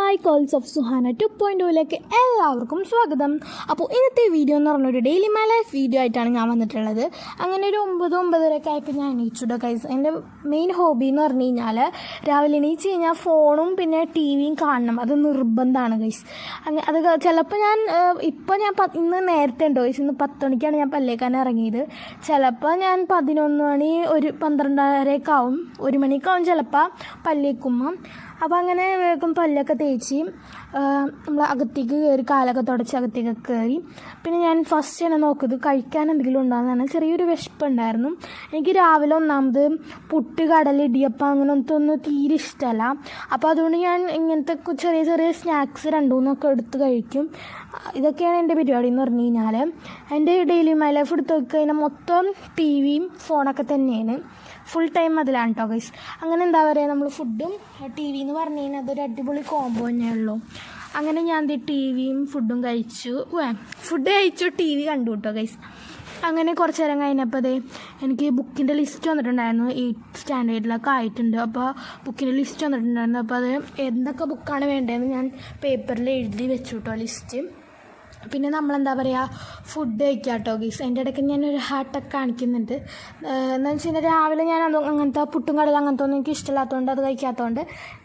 Hi calls of സുഹാന 2.0യിലേക്ക് എല്ലാവർക്കും സ്വാഗതം. അപ്പോൾ ഇന്നത്തെ വീഡിയോ എന്ന് പറഞ്ഞൊരു ഡെയിലി മൈ ലൈഫ് വീഡിയോ ആയിട്ടാണ് ഞാൻ വന്നിട്ടുള്ളത്. അങ്ങനെ ഒരു 9-9:30 ആയപ്പോൾ ഞാൻ എണീച്ചുട്ടോ ഗൈസ്. എൻ്റെ മെയിൻ ഹോബി എന്ന് പറഞ്ഞു കഴിഞ്ഞാൽ രാവിലെ എണീച്ച് കഴിഞ്ഞാൽ ഫോണും പിന്നെ ടി വിയും കാണണം, അത് നിർബന്ധമാണ് ഗൈസ്. അത് ചിലപ്പോൾ ഞാൻ ഇന്ന് നേരത്തെ ഉണ്ടോ ഗൈസ്, ഇന്ന് 10 മണിക്കാണ് ഞാൻ പല്ലേക്കാൻ ഇറങ്ങിയത്. ചിലപ്പോൾ ഞാൻ 11 മണി 12:30 ആവും, 1 മണിക്കാവും ചിലപ്പോൾ പല്ലേക്കുമ്പോൾ. അപ്പോൾ അങ്ങനെ വേഗം പല്ലൊക്കെ തേച്ച് നമ്മൾ അകത്തേക്ക് കയറി കാലൊക്കെ തുടച്ച് അകത്തേക്ക് കയറി. പിന്നെ ഞാൻ ഫസ്റ്റ് തന്നെ നോക്കുന്നത് കഴിക്കാൻ എന്തെങ്കിലും ഉണ്ടാകുന്നതാണ്. ചെറിയൊരു വിശപ്പുണ്ടായിരുന്നു. എനിക്ക് രാവിലെ ഒന്നാമത് പുട്ട്, കടല, ഇടിയപ്പം അങ്ങനത്തൊന്നും തീരെ ഇഷ്ടമല്ല. അപ്പോൾ അതുകൊണ്ട് ഞാൻ ഇങ്ങനത്തെ ചെറിയ ചെറിയ സ്നാക്സ് 2-3 എടുത്ത് കഴിക്കും. ഇതൊക്കെയാണ് എൻ്റെ പരിപാടി എന്ന് പറഞ്ഞു കഴിഞ്ഞാൽ. എൻ്റെ ഡെയിലി മൈ ലൈഫ് എടുത്ത് നോക്കിക്കഴിഞ്ഞാൽ മൊത്തം ടി വിയും ഫോണൊക്കെ തന്നെയാണ്, ഫുൾ ടൈം അതിലാണ് കേട്ടോ ഗൈസ്. അങ്ങനെ എന്താ പറയുക, നമ്മൾ ഫുഡും ടി വി എന്ന് പറഞ്ഞു കഴിഞ്ഞാൽ അതൊരു അടിപൊളി കോംബോ തന്നെയുള്ളൂ. അങ്ങനെ ഞാൻ ടി വിയും ഫുഡും കഴിച്ചു, ഫുഡ് കഴിച്ചു, ടി വി കണ്ടു കേട്ടോ ഗൈസ്. അങ്ങനെ കുറച്ച് നേരം കഴിഞ്ഞപ്പോൾ എനിക്ക് ബുക്കിൻ്റെ ലിസ്റ്റ് വന്നിട്ടുണ്ടായിരുന്നു. 8th സ്റ്റാൻഡേർഡിലൊക്കെ ആയിട്ടുണ്ട്. അപ്പോൾ ബുക്കിൻ്റെ ലിസ്റ്റ് വന്നിട്ടുണ്ടായിരുന്നു. അപ്പോൾ അത് എന്തൊക്കെ ബുക്കാണ് വേണ്ടതെന്ന് ഞാൻ പേപ്പറിൽ എഴുതി വെച്ചു കേട്ടോ ലിസ്റ്റ്. പിന്നെ നമ്മളെന്താ പറയുക, ഫുഡ് കഴിക്കുക കേട്ടോ ഗീസ്. അതിൻ്റെ ഇടയ്ക്ക് ഞാനൊരു ഹാർട്ടൊക്കെ കാണിക്കുന്നുണ്ട്. എന്താണെന്ന് വെച്ച് കഴിഞ്ഞാൽ രാവിലെ ഞാൻ അങ്ങനത്തെ പുട്ടും കടല അങ്ങനത്തെ ഒന്നും എനിക്ക് ഇഷ്ടമില്ലാത്തതുകൊണ്ട് അത് കഴിക്കാത്തതുകൊണ്ട്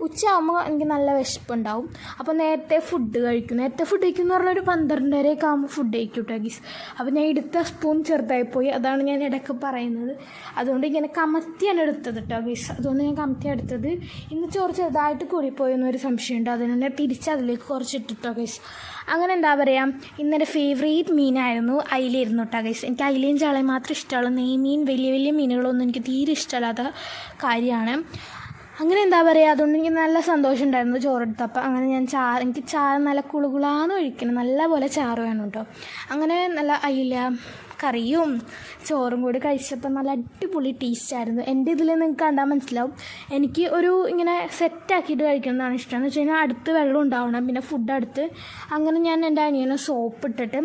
ഉച്ചയാകുമ്പോൾ എനിക്ക് നല്ല വിശപ്പുണ്ടാവും. അപ്പോൾ നേരത്തെ ഫുഡ് കഴിക്കും. നേരത്തെ ഫുഡ് കഴിക്കും എന്ന് പറഞ്ഞാൽ ഒരു 12:30 ആകുമ്പോൾ ഫുഡ് കഴിക്കും കേട്ടോ ഗീസ്. അപ്പോൾ ഞാൻ എടുത്ത സ്പൂൺ ചെറുതായി പോയി, അതാണ് ഞാൻ ഇടയ്ക്ക് പറയുന്നത്. അതുകൊണ്ട് ഇങ്ങനെ കമത്തിയാണ് എടുത്തത് കേട്ടോ ഗീസ്. അതുകൊണ്ട് ഞാൻ കമത്തി എടുത്തത്. ഇന്ന് ചോറ് ചെറുതായിട്ട് കൂടിപ്പോയെന്നൊരു സംശയമുണ്ട്, അതിനെ തിരിച്ചതിലേക്ക് കുറച്ച് ഇട്ടിട്ടോ ഗീസ്. അങ്ങനെ എന്താ പറയുക, ഇന്നെൻ്റെ ഫേവറേറ്റ് മീനായിരുന്നു അയിലായിരുന്നു കേട്ടോ ഗൈസ്. എനിക്ക് അയിലയും ചാളയും മാത്രം ഇഷ്ടമുള്ളൂ. നെയ്മീൻ, വലിയ വലിയ മീനുകളൊന്നും എനിക്ക് തീരെ ഇഷ്ടമല്ലാത്ത കാര്യമാണ്. അങ്ങനെ എന്താ പറയുക, അതുകൊണ്ട് എനിക്ക് നല്ല സന്തോഷം ഉണ്ടായിരുന്നു ചോറെടുത്തപ്പോൾ. അങ്ങനെ ഞാൻ എനിക്ക് ചാറ് നല്ല കുളുകുളാന്ന് ഒഴിക്കണം, നല്ല പോലെ ചാറ് വേണം കേട്ടോ. അങ്ങനെ നല്ല അയില കറിയും ചോറും കൂടി കഴിച്ചപ്പോൾ നല്ല അടിപൊളി ടേസ്റ്റായിരുന്നു. എൻ്റെ ഇതിൽ നിങ്ങൾക്ക് കണ്ടാൽ മനസ്സിലാവും, എനിക്ക് ഒരു ഇങ്ങനെ സെറ്റാക്കിയിട്ട് കഴിക്കുന്നതാണ് ഇഷ്ടം. എന്ന് വെച്ച് കഴിഞ്ഞാൽ അടുത്ത് വെള്ളം ഉണ്ടാവണം, പിന്നെ ഫുഡ് അടുത്ത്. അങ്ങനെ ഞാൻ എൻ്റെ അനിയനെ സോപ്പ് ഇട്ടിട്ട്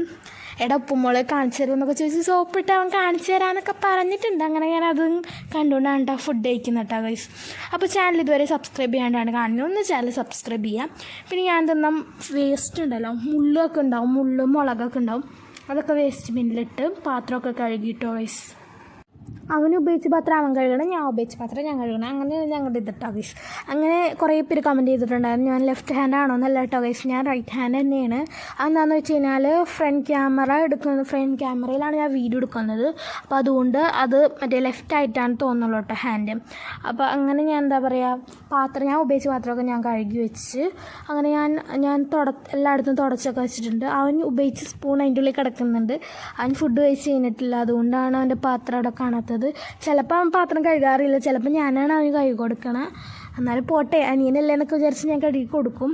ഉപ്പുമോളെ കാണിച്ചു തരുമെന്നൊക്കെ ചോദിച്ച് സോപ്പിട്ട് അവൻ കാണിച്ചു തരാമെന്നൊക്കെ പറഞ്ഞിട്ടുണ്ട്. അങ്ങനെ ഞാൻ അതും കണ്ടുകൊണ്ടാണ് കേട്ടോ ഫുഡ് കഴിക്കുന്നത് കേട്ടോ ഗൈസ്. അപ്പോൾ ചാനൽ ഇതുവരെ സബ്സ്ക്രൈബ് ചെയ്യാണ്ടാണ് കാണുന്നത്, ഒന്ന് ചാനൽ സബ്സ്ക്രൈബ് ചെയ്യാം. പിന്നെ ഞാൻ തന്ന വേസ്റ്റ് ഉണ്ടല്ലോ, മുള്ളൊക്കെ ഉണ്ടാവും, മുള്ളും മുളകൊക്കെ ഉണ്ടാവും, അതൊക്കെ വേസ്റ്റ് ബിന്നിലിട്ട് പാത്രമൊക്കെ കഴുകിയിട്ടോ ഗൈസ്. അവന് ഉപയോഗിച്ച പാത്രം അവൻ കഴുകണം, ഞാൻ ഉപയോഗിച്ച പാത്രം ഞാൻ കഴുകണം. അങ്ങനെയാണ് ഞങ്ങളുടെ ഇതിട്ടോ ഗൈസ്. അങ്ങനെ കുറേ പേര് കമൻറ്റ് ചെയ്തിട്ടുണ്ടായിരുന്നു ഞാൻ ലെഫ്റ്റ് ഹാൻഡ് ആണോ എന്നല്ല കേട്ടോ ഗൈസ്, ഞാൻ റൈറ്റ് ഹാൻഡ് തന്നെയാണ്. അതെന്താണെന്ന് വെച്ച് കഴിഞ്ഞാൽ ഫ്രണ്ട് ക്യാമറയിലാണ് ഞാൻ വീഡിയോ എടുക്കുന്നത്. അപ്പോൾ അതുകൊണ്ട് അത് മറ്റേ ലെഫ്റ്റ് ആയിട്ടാണ് തോന്നുള്ളൂ കേട്ടോ ഹാൻഡ്. അപ്പോൾ അങ്ങനെ ഞാൻ എന്താ പറയുക, ഞാൻ ഉപയോഗിച്ച പാത്രമൊക്കെ ഞാൻ കഴുകി വെച്ച് അങ്ങനെ ഞാൻ എല്ലായിടത്തും തുടച്ചൊക്കെ വെച്ചിട്ടുണ്ട്. അവൻ ഉപയോഗിച്ച് സ്പൂൺ അതിൻ്റെ ഉള്ളിൽ കിടക്കുന്നുണ്ട്. അവൻ ഫുഡ് കഴിച്ച് കഴിഞ്ഞിട്ടില്ല, അതുകൊണ്ടാണ് അവൻ്റെ പാത്രം അവിടെ കാണാത്തത്. ചിലപ്പോൾ അവൻ പാത്രം കഴുകാറില്ല, ചിലപ്പോൾ ഞാനാണ് അവന് കഴുകി കൊടുക്കണം. എന്നാലും പോട്ടെ, അനിയനല്ലേ എന്നൊക്കെ വിചാരിച്ച് ഞാൻ കഴുകി കൊടുക്കും.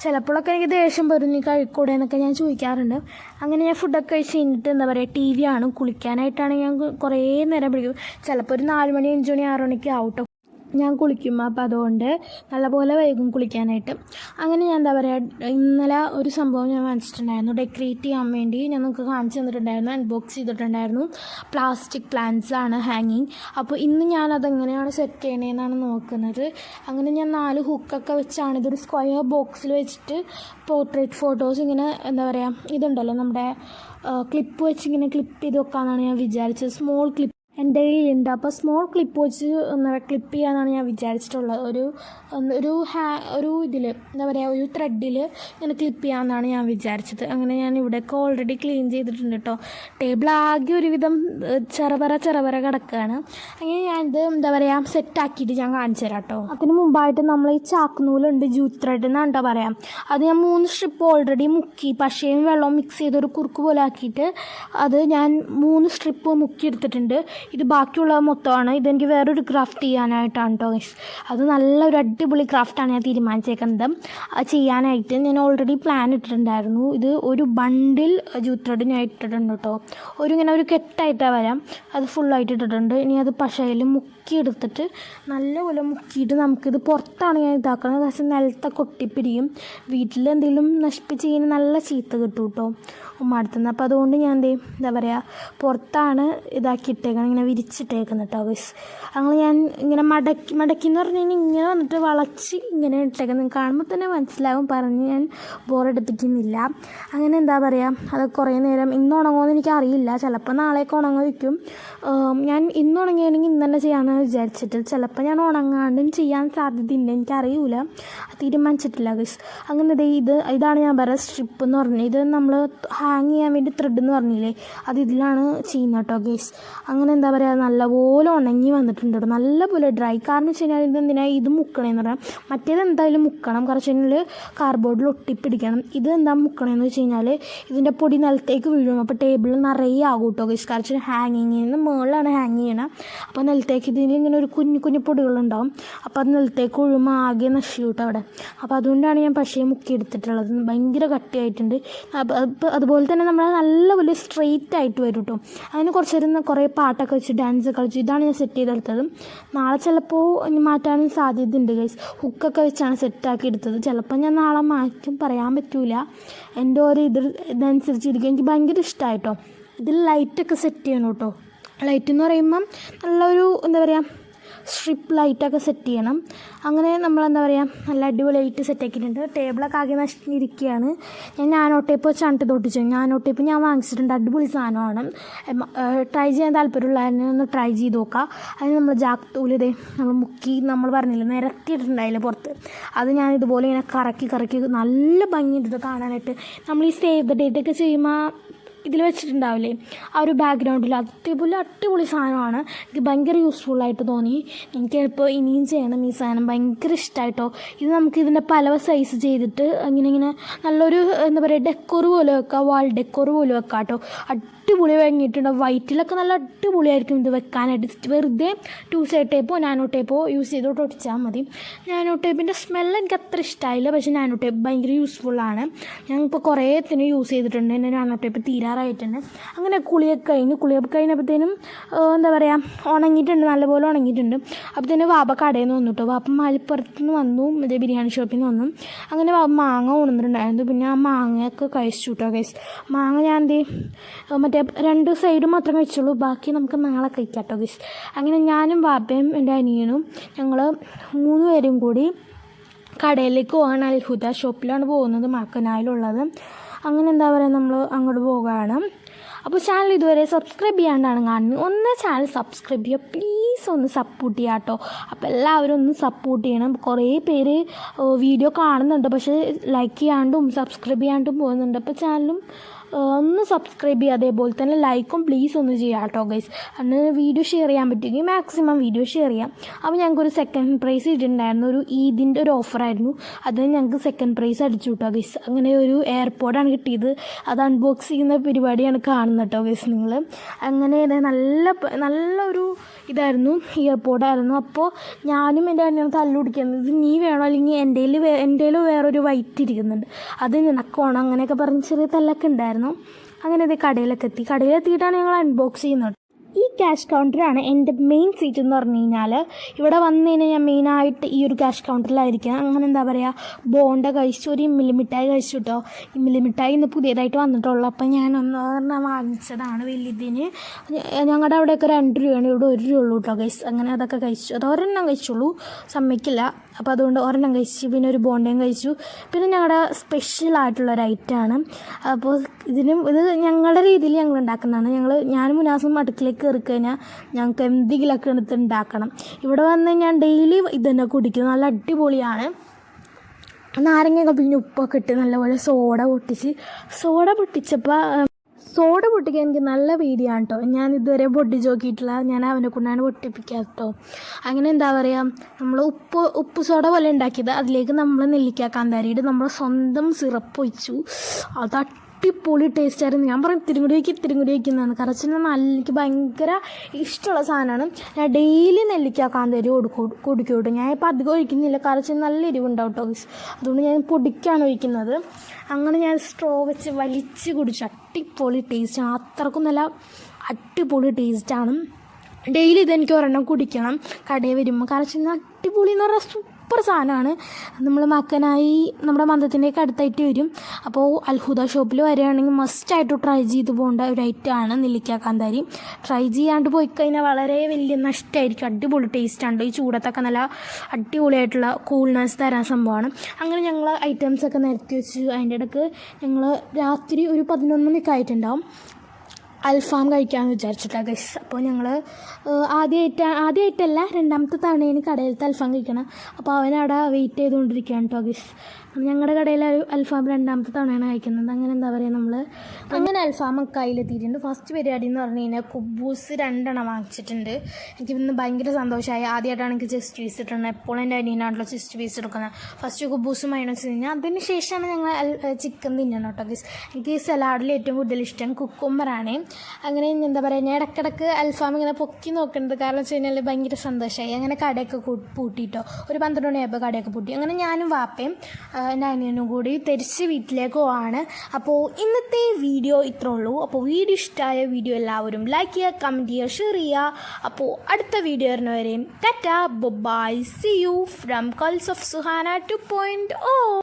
ചിലപ്പോഴൊക്കെ എനിക്ക് ദേഷ്യം വരും, നീ കഴുകിക്കൂടെ എന്നൊക്കെ ഞാൻ ചോദിക്കാറുണ്ട്. അങ്ങനെ ഞാൻ ഫുഡൊക്കെ കഴിച്ച് കഴിഞ്ഞിട്ട് എന്താ പറയുക, ടി വി ആണ്. കുളിക്കാനായിട്ടാണ് ഞാൻ കുറേ നേരം പിടിക്കും. ചിലപ്പോൾ ഒരു 4 മണി 5 മണി 6 മണിക്ക് ആവട്ടോ ഞാൻ കുളിക്കുമ്പോൾ. അപ്പോൾ അതുകൊണ്ട് നല്ലപോലെ വൈകും കുളിക്കാനായിട്ട്. അങ്ങനെ ഞാൻ എന്താ പറയുക, ഇന്നലെ ഒരു സംഭവം ഞാൻ വാങ്ങിച്ചിട്ടുണ്ടായിരുന്നു ഡെക്കറേറ്റ് ചെയ്യാൻ വേണ്ടി. ഞാൻ നിങ്ങൾക്ക് കാണിച്ചു തന്നിട്ടുണ്ടായിരുന്നു, അൺബോക്സ് ചെയ്തിട്ടുണ്ടായിരുന്നു. പ്ലാസ്റ്റിക് പ്ലാന്റ്സ് ആണ് ഹാങ്ങിങ്. അപ്പോൾ ഇന്ന് ഞാനതെങ്ങനെയാണ് സെറ്റ് ചെയ്യണതെന്നാണ് നോക്കുന്നത്. അങ്ങനെ ഞാൻ 4 ഹുക്കൊക്കെ വെച്ചാണ്, ഇതൊരു സ്ക്വയർ ബോക്സിൽ വെച്ചിട്ട് പോർട്രേറ്റ് ഫോട്ടോസ് ഇങ്ങനെ എന്താ പറയുക, ഇതുണ്ടല്ലോ നമ്മുടെ ക്ലിപ്പ് വെച്ച് ഇങ്ങനെ ക്ലിപ്പ് ചെയ്ത് വെക്കാമെന്നാണ് ഞാൻ വിചാരിച്ചത്. സ്മോൾ ക്ലിപ്പ് എൻ്റെ കയ്യിലുണ്ട്. അപ്പോൾ സ്മോൾ ക്ലിപ്പ് വെച്ച് ക്ലിപ്പ് ചെയ്യാമെന്നാണ് ഞാൻ വിചാരിച്ചിട്ടുള്ളത്. ഒരു ഇതിൽ എന്താ പറയുക, ഒരു ത്രെഡിൽ ഇങ്ങനെ ക്ലിപ്പ് ചെയ്യാമെന്നാണ് ഞാൻ വിചാരിച്ചത്. അങ്ങനെ ഞാൻ ഇവിടെയൊക്കെ ഓൾറെഡി ക്ലീൻ ചെയ്തിട്ടുണ്ട് കേട്ടോ. ടേബിൾ ആകെ ഒരുവിധം ചെറുപറ കിടക്കുകയാണ്. അങ്ങനെ ഞാനിത് എന്താ പറയുക സെറ്റാക്കിയിട്ട് ഞാൻ കാണിച്ചു തരാം കേട്ടോ. അതിന് മുമ്പായിട്ട് നമ്മൾ ഈ ചാക്കുനൂലുണ്ട്, ജൂട്ട് ത്രെഡ് എന്നാണ് കേട്ടോ പറയാം. അത് ഞാൻ 3 സ്ട്രിപ്പ് ഓൾറെഡി മുക്കി പശയും വെള്ളവും മിക്സ് ചെയ്തൊരു കുറുക്ക് പോലെ ആക്കിയിട്ട് അത് ഞാൻ 3 സ്ട്രിപ്പ് മുക്കി എടുത്തിട്ടുണ്ട്. ഇത് ബാക്കിയുള്ള മൊത്തമാണ്. ഇതെനിക്ക് വേറൊരു ക്രാഫ്റ്റ് ചെയ്യാനായിട്ടാണ് കേട്ടോ ഗൈസ്. അത് നല്ലൊരു അടിപൊളി ക്രാഫ്റ്റാണ് ഞാൻ തീരുമാനിച്ചേക്കുന്നത് അത് ചെയ്യാനായിട്ട്. ഞാൻ ഓൾറെഡി പ്ലാൻ ഇട്ടിട്ടുണ്ടായിരുന്നു. ഇത് ഒരു ബണ്ടിൽ ജൂട്ട് ത്രെഡ് ഞാൻ ഇട്ടിട്ടുണ്ട് കേട്ടോ. ഇങ്ങനെ ഒരു കെട്ടായിട്ടാണ് വരാം, അത് ഫുള്ളായിട്ട് ഇട്ടിട്ടുണ്ട്. ഇനി അത് പശയിൽ മുക്കിയെടുത്തിട്ട് നല്ലപോലെ മുക്കിയിട്ട് നമുക്കിത് പുറത്താണ് ഞാൻ ഇതാക്കുന്നത്. പക്ഷേ നിലത്തൊക്കെ ഒട്ടിപ്പിടിയും, വീട്ടിലെന്തെങ്കിലും നശിപ്പിച്ച് കഴിഞ്ഞാൽ നല്ല ചീത്ത കിട്ടും കേട്ടോ ഉമ്മ അടുത്തുനിന്ന്. അപ്പോൾ അതുകൊണ്ട് ഞാൻ എന്താ പറയുക പുറത്താണ് ഇതാക്കി ഇട്ടേക്കണം. ഇങ്ങനെ വിരിച്ചിട്ടേക്കുന്നത് കേട്ടോ ഗൈസ്. അങ്ങനെ ഞാൻ ഇങ്ങനെ മടക്കി എന്ന് പറഞ്ഞു കഴിഞ്ഞാൽ ഇങ്ങനെ വന്നിട്ട് വളച്ച് ഇങ്ങനെ ഇട്ടേക്കുന്നത്. കാണുമ്പോൾ തന്നെ മനസ്സിലാവും, പറഞ്ഞ് ഞാൻ ബോറെടുപ്പിക്കുന്നില്ല. അങ്ങനെ എന്താ പറയുക, അത് കുറേ നേരം ഇന്ന് ഉണങ്ങുമെന്ന് എനിക്കറിയില്ല, ചിലപ്പോൾ നാളേക്ക് ഉണങ്ങുമായിരിക്കും. ഞാൻ ഇന്ന് ഉണങ്ങിയാണെങ്കിൽ ഇന്ന് തന്നെ ചെയ്യാമെന്ന് വിചാരിച്ചിട്ട്, ചിലപ്പോൾ ഞാൻ ഉണങ്ങാണ്ടും ചെയ്യാൻ സാധ്യതയുണ്ട്, എനിക്കറിയില്ല, തീരുമാനിച്ചിട്ടില്ല ഗൈസ്. അങ്ങനെ ഇതാണ് ഞാൻ പറയുക സ്ട്രിപ്പ് എന്ന് പറഞ്ഞത്. ഇത് നമ്മൾ ഹാങ് ചെയ്യാൻ വേണ്ടി ത്രെഡ് എന്ന് പറഞ്ഞില്ലേ, അത് ഇതിലാണ് ചെയ്യുന്നത് കേട്ടോ ഗൈസ്. അങ്ങനെ എന്താ പറയുക, നല്ലപോലെ ഉണങ്ങി വന്നിട്ടുണ്ട് കേട്ടോ, നല്ലപോലെ ഡ്രൈ. കാരണം വെച്ച് കഴിഞ്ഞാൽ ഇതെന്തിനാണ് ഇത് മുക്കണമെന്ന് പറയാം, മറ്റേത് എന്തായാലും മുക്കണം, കുറച്ച് കഴിഞ്ഞാൽ കാർഡ്ബോർഡിൽ ഒട്ടിപ്പിടിക്കണം. ഇത് എന്താ മുക്കണമെന്ന് വെച്ച് കഴിഞ്ഞാൽ ഇതിൻ്റെ പൊടി നിലത്തേക്ക് വീഴും, അപ്പോൾ ടേബിളിൽ നിറയെ ആകും കേട്ടോ ഗൈസ്. കുറച്ച് ഹാങ്ങിങ്ങിന് മുകളിലാണ് ഹാങ് ചെയ്യണം, അപ്പോൾ നിലത്തേക്ക് ഇതിലിങ്ങനെ ഒരു കുഞ്ഞു കുഞ്ഞു പൊടികളുണ്ടാവും, അപ്പോൾ അത് നിലത്തേക്ക് വീഴുമ്പോൾ ആകെ നശിക്കും കേട്ടോ അവിടെ. അപ്പോൾ അതുകൊണ്ടാണ് ഞാൻ പശയെ മുക്കിയെടുത്തിട്ടുള്ളത്. ഭയങ്കര കട്ടിയായിട്ടുണ്ട്. അതുപോലെ തന്നെ നമ്മൾ നല്ലപോലെ സ്ട്രെയിറ്റ് ആയിട്ട് വരും കേട്ടോ. അതിന് കുറച്ച് നേരം കുറേ പാട്ടൊക്കെ വെച്ച് ഡാൻസ് കളിച്ചു. ഇതാണ് ഞാൻ സെറ്റ് ചെയ്തെടുത്തത്. നാളെ ചിലപ്പോൾ മാറ്റാനും സാധ്യതയുണ്ട് ഗൈസ്. ഹുക്കൊക്കെ വെച്ചാണ് സെറ്റാക്കി എടുത്തത്. ചിലപ്പോൾ ഞാൻ നാളെ മാറ്റും, പറയാൻ പറ്റില്ല. എൻ്റെ ഒരു ഇതനുസരിച്ചിരിക്കും. എനിക്ക് ഭയങ്കര ഇഷ്ടമായിട്ടോ. ഇതിൽ ലൈറ്റൊക്കെ സെറ്റ് ചെയ്യണം കേട്ടോ. ലൈറ്റ് എന്ന് പറയുമ്പം നല്ലൊരു എന്താ പറയുക സ്ട്രിപ്പ് ലൈറ്റൊക്കെ സെറ്റ് ചെയ്യണം. അങ്ങനെ നമ്മളെന്താ പറയുക നല്ല അടിപൊളിയായിട്ട് സെറ്റാക്കിയിട്ടുണ്ട്. ടേബിളൊക്കെ ആകെ നശിച്ചിരിക്കുകയാണ്. ഞാൻ നാനോ ടേപ്പ് വെച്ചാണ് ഇത് ഒട്ടിച്ചത്. നാനോ ടേപ്പ് ഞാൻ വാങ്ങിച്ചിട്ടുണ്ട്, അടിപൊളി സാധനമാണ്. ട്രൈ ചെയ്യാൻ താല്പര്യമുള്ളതിനെ ഒന്ന് ട്രൈ ചെയ്ത് നോക്കുക. അതിന് നമ്മൾ ജാക്തൂലിതേ നമ്മൾ മുക്കി നമ്മൾ പറഞ്ഞില്ല നിരത്തിയിട്ടുണ്ടായില്ല പുറത്ത്, അത് ഞാൻ ഇതുപോലെ ഇങ്ങനെ കറക്കി നല്ല ഭംഗിയുണ്ട് കാണാനായിട്ട്. നമ്മൾ ഈ സേവ് ദ ഡേറ്റൊക്കെ ചെയ്യുമ്പോൾ ഇതിൽ വെച്ചിട്ടുണ്ടാവില്ലേ ആ ഒരു ബാക്ക്ഗ്രൗണ്ടിൽ, അടിപൊളി സാധനമാണ്. എനിക്ക് ഭയങ്കര യൂസ്ഫുള്ളായിട്ട് തോന്നി. എനിക്ക് ഇപ്പോൾ ഇനിയും ചെയ്യണം ഈ സാധനം, ഭയങ്കര ഇഷ്ടമായിട്ടോ. ഇത് നമുക്ക് ഇതിൻ്റെ പല സൈസ് ചെയ്തിട്ട് ഇങ്ങനെ നല്ലൊരു എന്താ പറയുക ഡെക്കോർ പോലെ വെക്കാം, വാൾ ഡെക്കോർ പോലെ വെക്കാം കേട്ടോ. അടിപൊളി വാങ്ങിയിട്ടുണ്ട്. വൈറ്റിലൊക്കെ നല്ല അടിപൊളിയായിരിക്കും ഇത് വെക്കാനായിട്ട്. വെറുതെ 2 സൈഡ് ടേപ്പോ നാനോ ടേപ്പോ യൂസ് ചെയ്തോട്ട് ഒട്ടിച്ചാൽ മതി. നാനോ ടേപ്പിൻ്റെ സ്മെല്ല് എനിക്ക് അത്ര ഇഷ്ടമായില്ല, പക്ഷേ നാനോ ടേപ്പ് ഭയങ്കര യൂസ്ഫുള്ളാണ്. ഞങ്ങളിപ്പോൾ കുറേ തന്നെ യൂസ് ചെയ്തിട്ടുണ്ട്. എൻ്റെ നാനോ ടേപ്പ് തീരാറായിട്ടുണ്ട്. അങ്ങനെ കുളിയൊക്കെ കഴിഞ്ഞപ്പോഴത്തേനും എന്താ പറയുക ഉണങ്ങിയിട്ടുണ്ട്, നല്ലപോലെ ഉണങ്ങിയിട്ടുണ്ട്. അപ്പോഴത്തേനും വാപ്പ കടയിൽ നിന്ന് വന്നു കേട്ടോ. വാപ്പ മലപ്പുറത്ത് നിന്ന് വന്നു, മറ്റേ ബിരിയാണി ഷോപ്പിൽ നിന്ന് വന്നു. അങ്ങനെ മാങ്ങ കൊണ്ടുവന്നിട്ടുണ്ടായിരുന്നു. പിന്നെ ആ മാങ്ങയൊക്കെ കഴിച്ചു കേട്ടോ ഗൈസ്. മാങ്ങ ഞാൻ മറ്റേ 2 സൈഡ് മാത്രം കഴിച്ചുള്ളൂ, ബാക്കി നമുക്ക് നാളെ കഴിക്കാം കേട്ടോ ഗൈസ്. അങ്ങനെ ഞാനും വാപ്പയും എൻ്റെ അനിയനും ഞങ്ങൾ 3 പേരും കൂടി കടയിലേക്ക് പോകാൻ അൽഹുദ ഷോപ്പിലാണ് പോകുന്നത്, മാക്കനായിലുള്ളത്. അങ്ങനെ എന്താ പറയുക നമ്മൾ അങ്ങോട്ട് പോകുകയാണ്. അപ്പോൾ ചാനൽ ഇതുവരെ സബ്സ്ക്രൈബ് ചെയ്യാണ്ടാണ് കാണുന്നത്, ഒന്ന് ചാനൽ സബ്സ്ക്രൈബ് ചെയ്യുക പ്ലീസ്, ഒന്ന് സപ്പോർട്ട് ചെയ്യുക കേട്ടോ. അപ്പോൾ എല്ലാവരും ഒന്ന് സപ്പോർട്ട് ചെയ്യണം. കുറേ പേര് വീഡിയോ കാണുന്നുണ്ട്, പക്ഷേ ലൈക്ക് ചെയ്യാണ്ടും സബ്സ്ക്രൈബ് ചെയ്യാണ്ടും പോകുന്നുണ്ട്. അപ്പോൾ ചാനലും ഒന്ന് സബ്സ്ക്രൈബ് ചെയ്യുക, അതേപോലെ തന്നെ ലൈക്കും പ്ലീസ് ഒന്ന് ചെയ്യുക കേട്ടോ ഗൈസ്. അന്ന് വീഡിയോ ഷെയർ ചെയ്യാൻ പറ്റുമെങ്കിൽ മാക്സിമം വീഡിയോ ഷെയർ ചെയ്യാം. അപ്പോൾ ഞങ്ങൾക്കൊരു സെക്കൻഡ് പ്രൈസ് ഇട്ടിട്ടുണ്ടായിരുന്നു, ഒരു ഈദിൻ്റെ ഒരു ഓഫറായിരുന്നു, അതിന് ഞങ്ങൾക്ക് സെക്കൻഡ് പ്രൈസ് അടിച്ചു കേട്ടോ ഗൈസ്. അങ്ങനെ ഒരു എയർപോർട്ടാണ് കിട്ടിയത്, അത് അൺബോക്സ് ചെയ്യുന്ന പരിപാടിയാണ് കാണുന്നത് കേട്ടോ ഗൈസ് നിങ്ങൾ. അങ്ങനെ നല്ലൊരു ഇതായിരുന്നു, ഇയർപോർട്ടായിരുന്നു. അപ്പോൾ ഞാനും എൻ്റെ അനിയനും തല്ലുപിടിക്കുന്നത്, ഇത് നീ വേണോ അല്ലെങ്കിൽ എൻ്റെ വേറൊരു വൈറ്റ് ഇരിക്കുന്നുണ്ട്, അത് നിനക്കോണം, അങ്ങനെയൊക്കെ പറഞ്ഞ് ചെറിയ തല്ലൊക്കെ ഉണ്ടായിരുന്നു. അങ്ങനെ ഇത് കടയിലെത്തിയിട്ടാണ് ഞങ്ങൾ അൺബോക്സ് ചെയ്യുന്നത്. ഈ ക്യാഷ് കൗണ്ടറാണ് എൻ്റെ മെയിൻ സീറ്റ് എന്ന് പറഞ്ഞു കഴിഞ്ഞാൽ. ഇവിടെ വന്നു കഴിഞ്ഞാൽ ഞാൻ മെയിനായിട്ട് ഈ ഒരു ക്യാഷ് കൗണ്ടറിലായിരിക്കും. അങ്ങനെ എന്താ പറയുക ബോണ്ട കഴിച്ചു, ഒരു ഇമ്മിലിമിഠായി കഴിച്ചു കേട്ടോ. ഇമ്മിലിമിഠായി ഇന്ന് പുതിയതായിട്ട് വന്നിട്ടുള്ളൂ, അപ്പം ഞാൻ ഒരെണ്ണം വാങ്ങിച്ചതാണ് വലുതിന്. ഞങ്ങളുടെ അവിടെയൊക്കെ 2 രൂപയാണ്, ഇവിടെ 1 രൂപ ഉള്ളൂ കേട്ടോ ഗൈസ്. അങ്ങനെ അതൊക്കെ കഴിച്ചു, അത് ഒരെണ്ണം കഴിച്ചുള്ളൂ, സമ്മതിക്കില്ല. അപ്പോൾ അതുകൊണ്ട് ഒരെണ്ണം കഴിച്ചു, പിന്നെ ഒരു ബോണ്ടയും കഴിച്ചു. പിന്നെ ഞങ്ങളുടെ സ്പെഷ്യലായിട്ടുള്ളൊരു ഐറ്റമാണ്. അപ്പോൾ ഇത് ഞങ്ങളുടെ രീതിയിൽ ഞങ്ങൾ ഉണ്ടാക്കുന്നതാണ്. ഞാനും മുനാസും അടുക്കളയ്ക്ക് കയറി കഴിഞ്ഞാൽ ഞങ്ങൾക്ക് എന്തെങ്കിലുമൊക്കെ എടുത്ത് ഉണ്ടാക്കണം. ഇവിടെ വന്ന് ഞാൻ ഡെയിലി ഇതന്നെ കുടിക്കും, നല്ല അടിപൊളിയാണ്. നാരങ്ങയൊക്കെ പിന്നെ ഉപ്പൊക്കെ ഇട്ട് നല്ലപോലെ സോഡ പൊട്ടിക്കാൻ എനിക്ക് നല്ല പേടിയാണ് കേട്ടോ. ഞാൻ ഇതുവരെ പൊട്ടിച്ച് നോക്കിയിട്ടില്ല, ഞാൻ അവനെ കൊണ്ടാണ് പൊട്ടിപ്പിക്കാറ് കേട്ടോ. അങ്ങനെ എന്താ പറയുക നമ്മൾ ഉപ്പ് സോഡ പോലെ ഉണ്ടാക്കിയത്, അതിലേക്ക് നമ്മൾ നെല്ലിക്ക കാന്താരിയിട്ട് നമ്മൾ സ്വന്തം സിറപ്പ് ഒഴിച്ചു. അത് അടിപൊളി ടേസ്റ്റായിരുന്നു. ഞാൻ പറയും തിരുങ്ങുടി വയ്ക്കുന്നതാണ്. കാരണം എനിക്ക് ഭയങ്കര ഇഷ്ടമുള്ള സാധനമാണ്. ഞാൻ ഡെയിലി നെല്ലിക്ക കാന്താരി കുടിക്കും. ഞാൻ ഇപ്പോൾ അധികം ഒഴിക്കുന്നില്ല, കാരണം നല്ല എരിവുണ്ടാവും കേട്ടോ. അതുകൊണ്ട് ഞാൻ പൊടിക്കാണ് ഒഴിക്കുന്നത്. അങ്ങനെ ഞാൻ സ്ട്രോ വെച്ച് വലിച്ച് കുടിച്ചു. അടിപൊളി ടേസ്റ്റാണ്, അത്രക്കും നല്ല അടിപൊളി ടേസ്റ്റാണ്. ഡെയിലി ഇതെനിക്ക് ഒരെണ്ണം കുടിക്കണം കടയിൽ വരുമ്പോൾ. കാരണം അടിപൊളി എന്ന് പറഞ്ഞാൽ സൂപ്പർ സാധനമാണ്. നമ്മൾ മക്കനായി നമ്മുടെ മന്ദത്തിൻ്റെയൊക്കെ അടുത്തായിട്ട് വരും. അപ്പോൾ അൽഹുദ ഷോപ്പിൽ വരികയാണെങ്കിൽ മസ്റ്റായിട്ട് ട്രൈ ചെയ്ത് പോകേണ്ട ഒരു ഐറ്റമാണ് നെല്ലിക്ക കാന്താരി. ട്രൈ ചെയ്യാണ്ട് പോയി കഴിഞ്ഞാൽ വളരെ വലിയ നഷ്ടമായിരിക്കും. അടിപൊളി ടേസ്റ്റാണ്. ഈ ചൂടത്തൊക്കെ നല്ല അടിപൊളിയായിട്ടുള്ള കൂൾനെസ് തരാൻ സംഭവമാണ്. അങ്ങനെ ഞങ്ങൾ ഐറ്റംസൊക്കെ നിരത്തി വെച്ച് അതിൻ്റെ ഇടയ്ക്ക് ഞങ്ങൾ രാത്രി ഒരു 11 മണിയൊക്കെ ആയിട്ടുണ്ടാവും അൽഫാം കഴിക്കാമെന്ന് വിചാരിച്ചിട്ടാണ് ഗൈസ്. അപ്പോൾ ഞങ്ങൾ ആദ്യമായിട്ടല്ല, രണ്ടാമത്തെ തവണയാണ് കടയിലത്തെ അൽഫാം കഴിക്കണം. അപ്പോൾ അവനവിടെ വെയിറ്റ് ചെയ്തുകൊണ്ടിരിക്കുകയാണ് കേട്ടോ ഗൈസ്. ഞങ്ങളുടെ കടയിൽ അൽഫാം രണ്ടാമത്തെ തവണയാണ് കഴിക്കുന്നത്. അങ്ങനെ എന്താ പറയുക, നമ്മൾ അങ്ങനെ അൽഫാമൊക്കെ കയ്യിലെത്തിയിട്ടുണ്ട്. ഫസ്റ്റ് പരിപാടി എന്ന് പറഞ്ഞു കഴിഞ്ഞാൽ കുബൂസ് 2 എണ്ണം വാങ്ങിച്ചിട്ടുണ്ട്. എനിക്ക് ഇന്ന് ഭയങ്കര സന്തോഷമായി. ആദ്യമായിട്ടാണ് എനിക്ക് ചെസ്റ്റ് പീസ് ഇട്ടിരുന്നത്. എപ്പോഴും എൻ്റെ അനിയനാണല്ലോ ചെസ്റ്റ് പീസ് എടുക്കുന്നത്. ഫസ്റ്റ് കുബൂസ് മൈനസ് കഴിഞ്ഞാൽ അതിന് ശേഷമാണ് ഞങ്ങൾ ചിക്കൻ തിന്നണം കേട്ടോ ഗൈസ്. എനിക്ക് സലാഡിൽ ഏറ്റവും കൂടുതൽ ഇഷ്ടം കുക്കുംബറാണ്. അങ്ങനെ എന്താ പറയുക, ഞാൻ ഇടയ്ക്കിടയ്ക്ക് അൽഫാം ഇങ്ങനെ പൊക്കി നോക്കുന്നത്. കാരണം വെച്ച് കഴിഞ്ഞാൽ ഭയങ്കര സന്തോഷമായി. അങ്ങനെ കടയൊക്കെ പൂട്ടിയിട്ടോ, ഒരു 12 മണിയായപ്പോൾ കടയൊക്കെ പൂട്ടി. അങ്ങനെ ഞാനും വാപ്പയും എൻ്റെ അനിയനും കൂടി തിരിച്ച് വീട്ടിലേക്ക് പോവാണ്. അപ്പോൾ ഇന്നത്തെ വീഡിയോ ഇത്രേ ഉള്ളൂ. അപ്പോൾ വീഡിയോ ഇഷ്ടമായ വീഡിയോ എല്ലാവരും ലൈക്ക് ചെയ്യുക, കമൻറ്റ് ചെയ്യുക, ഷെയർ ചെയ്യുക. അപ്പോൾ അടുത്ത വീഡിയോ വരുന്നവരെയും tata bye, see you from കൾസ് ഓഫ് സുഹാന 2.0.